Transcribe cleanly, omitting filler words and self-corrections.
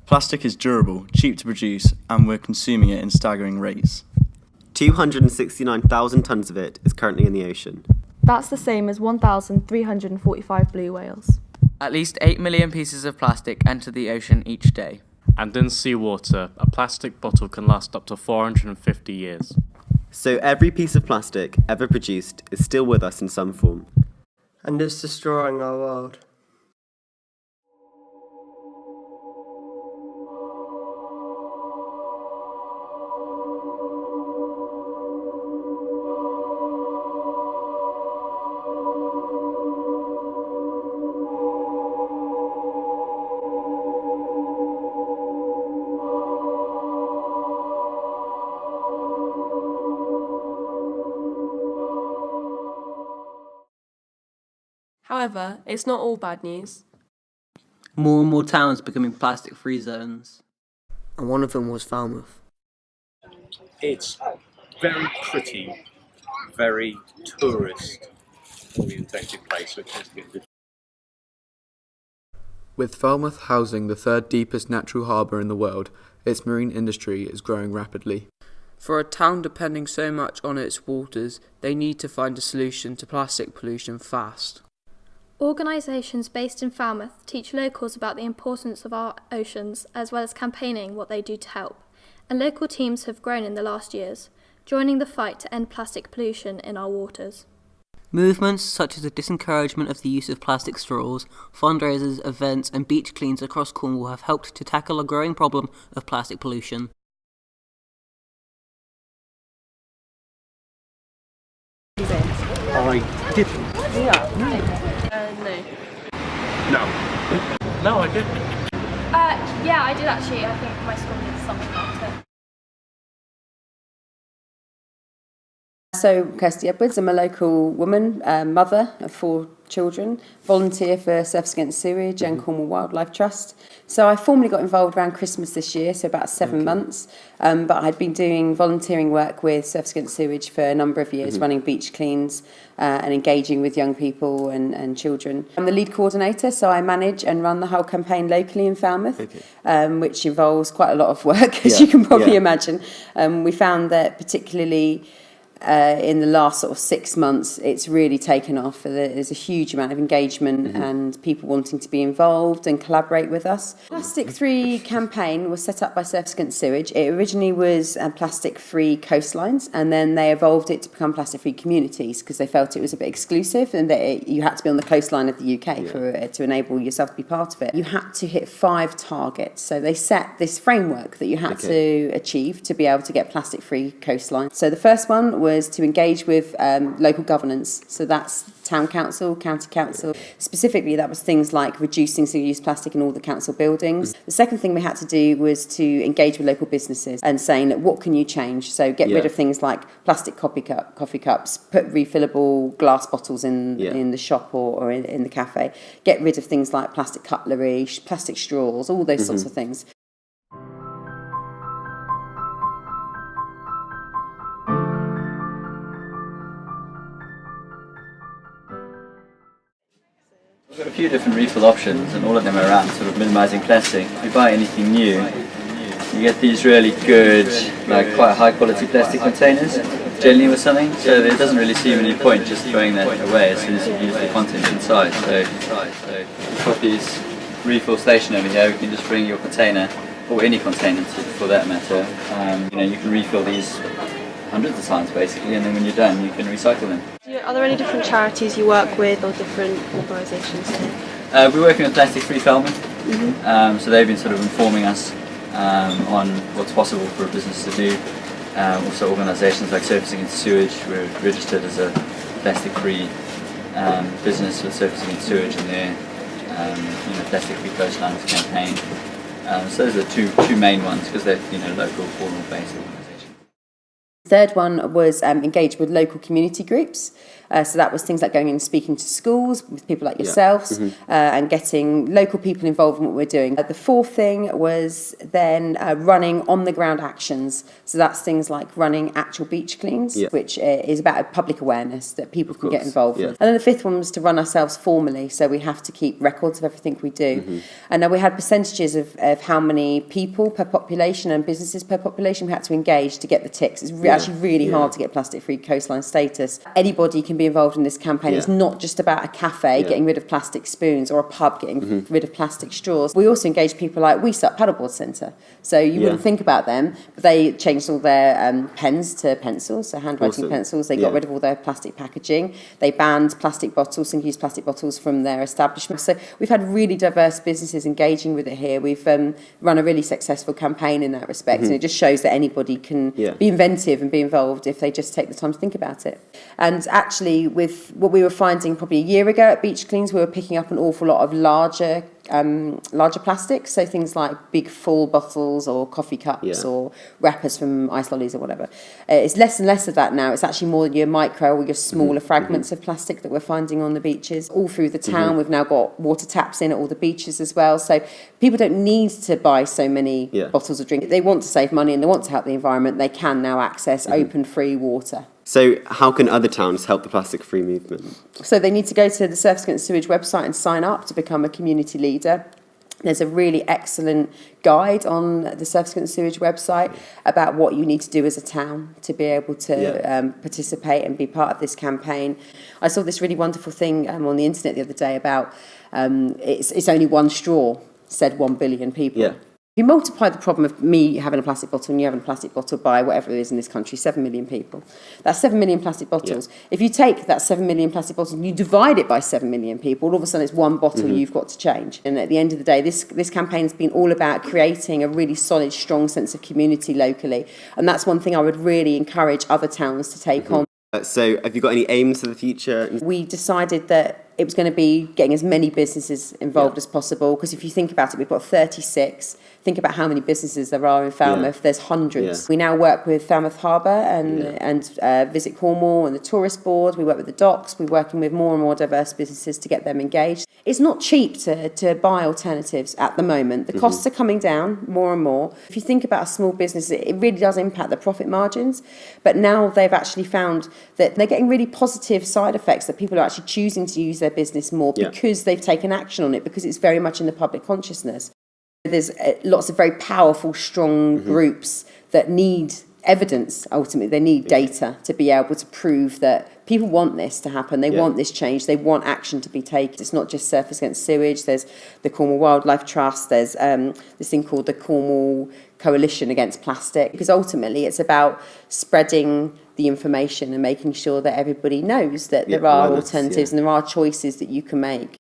Plastic is durable, cheap to produce, and we're consuming it in staggering rates. 269,000 tonnes of it is currently in the ocean. That's the same as 1,345 blue whales. At least 8 million pieces of plastic enter the ocean each day. And in seawater, a plastic bottle can last up to 450 years. So every piece of plastic ever produced is still with us in some form. And it's destroying our world. However, it's not all bad news. More and more towns becoming plastic-free zones. And one of them was Falmouth. It's very pretty, very tourist-orientated place, which is good. With Falmouth housing the third deepest natural harbour in the world, its marine industry is growing rapidly. For a town depending so much on its waters, they need to find a solution to plastic pollution fast. Organisations based in Falmouth teach locals about the importance of our oceans, as well as campaigning what they do to help. And local teams have grown in the last years, joining the fight to end plastic pollution in our waters. Movements such as the disencouragement of the use of plastic straws, fundraisers, events and beach cleans across Cornwall have helped to tackle a growing problem of plastic pollution. I didn't. No. No, I didn't. Yeah, I did actually. I think my school did something about it. So, Kirsty Edwards, I'm a local woman, mother of 4 children, volunteer for Surfers Against Sewage and Cornwall Wildlife Trust. So I formally got involved around Christmas this year, so about 7 months, but I'd been doing volunteering work with Surfers Against Sewage for a number of years, running beach cleans and engaging with young people and children. I'm the lead coordinator, so I manage and run the whole campaign locally in Falmouth, which involves quite a lot of work, as you can probably imagine. We found that particularly in the last sort of 6 months, it's really taken off. There's a huge amount of engagement and people wanting to be involved and collaborate with us. Plastic Free campaign was set up by Surfers Against Sewage. It originally was plastic free coastlines, and then they evolved it to become plastic free communities because they felt it was a bit exclusive and that you had to be on the coastline of the UK to enable yourself to be part of it. You had to hit 5 targets. So they set this framework that you had to achieve to be able to get plastic free coastline. So the first one was to engage with local governance. So that's town council, county council. Specifically, that was things like reducing single-use plastic in all the council buildings. The second thing we had to do was to engage with local businesses and saying, look, what can you change? So get rid of things like plastic coffee cups, put refillable glass bottles in the shop or in the cafe. Get rid of things like plastic cutlery, plastic straws, all those sorts of things. We've got a few different refill options and all of them are around sort of minimising plastic. If you buy anything new, you get these really good, like quite high quality plastic containers, generally with something, so there doesn't really seem any point just throwing that away as soon as you use the content inside. So we've got this refill station over here. You can just bring your container, or any container for that matter. You can refill these hundreds of times basically, and then when you're done you can recycle them. Are there any different charities you work with or different organisations? We're working with Plastic Free Falmouth, so they've been sort of informing us on what's possible for a business to do. Also organisations like Surfers Against Sewage, we're registered as a plastic free business with Surfers Against Sewage and their Plastic Free Coastlines campaign. So those are the two main ones because they're local, Cornwall based organisations. Third one was engage with local community groups. So that was things like going and speaking to schools with people like yourselves and getting local people involved in what we're doing. The fourth thing was then running on-the-ground actions. So that's things like running actual beach cleans, which is about public awareness that people can get involved with. And then the fifth one was to run ourselves formally. So we have to keep records of everything we do. And then we had percentages of how many people per population and businesses per population we had to engage to get the ticks. It's actually really hard to get plastic-free coastline status. Anybody can be involved in this campaign. It's not just about a cafe getting rid of plastic spoons or a pub getting rid of plastic straws. We also engage people like WeSup Paddleboard Centre. So you wouldn't think about them, but they changed all their pens to pencils, so handwriting pencils. They got rid of all their plastic packaging. They banned plastic bottles, single-use plastic bottles from their establishment. So we've had really diverse businesses engaging with it here. We've run a really successful campaign in that respect, and it just shows that anybody can be inventive and be involved if they just take the time to think about it. And actually, with what we were finding probably a year ago at Beach Cleans, we were picking up an awful lot of larger plastics, so things like big full bottles or coffee cups or wrappers from ice lollies or whatever. It's less and less of that now. It's actually more your micro or your smaller fragments of plastic that we're finding on the beaches. All through the town, we've now got water taps in at all the beaches as well, so people don't need to buy so many bottles of drink. If they want to save money and they want to help the environment, they can now access open, free water. So how can other towns help the plastic-free movement? So they need to go to the Surface Against Sewage website and sign up to become a community leader. There's a really excellent guide on the Surface Against Sewage website about what you need to do as a town to be able to participate and be part of this campaign. I saw this really wonderful thing on the internet the other day about it's only one straw, said 1 billion people. If you multiply the problem of me having a plastic bottle and you having a plastic bottle by whatever it is in this country, 7 million people, that's 7 million plastic bottles. If you take that 7 million plastic bottles and you divide it by 7 million people, all of a sudden it's one bottle you've got to change. And at the end of the day, this campaign has been all about creating a really solid, strong sense of community locally. And that's one thing I would really encourage other towns to take on. So have you got any aims for the future? We decided that it was going to be getting as many businesses involved as possible, because if you think about it, we've got 36. Think about how many businesses there are in Falmouth. There's hundreds. We now work with Falmouth Harbour and Visit Cornwall and the Tourist Board. We work with the docks. We're working with more and more diverse businesses to get them engaged. It's not cheap to buy alternatives at the moment. The costs are coming down more and more. If you think about a small business, it really does impact the profit margins. But now they've actually found that they're getting really positive side effects, that people are actually choosing to use their business more because they've taken action on it, because it's very much in the public consciousness. There's lots of very powerful, strong groups that need evidence, ultimately. They need data to be able to prove that people want this to happen. They want this change. They want action to be taken. It's not just Surface Against Sewage. There's the Cornwall Wildlife Trust. There's this thing called the Cornwall Coalition Against Plastic, because ultimately it's about spreading the information and making sure that everybody knows that there are alternatives and there are choices that you can make.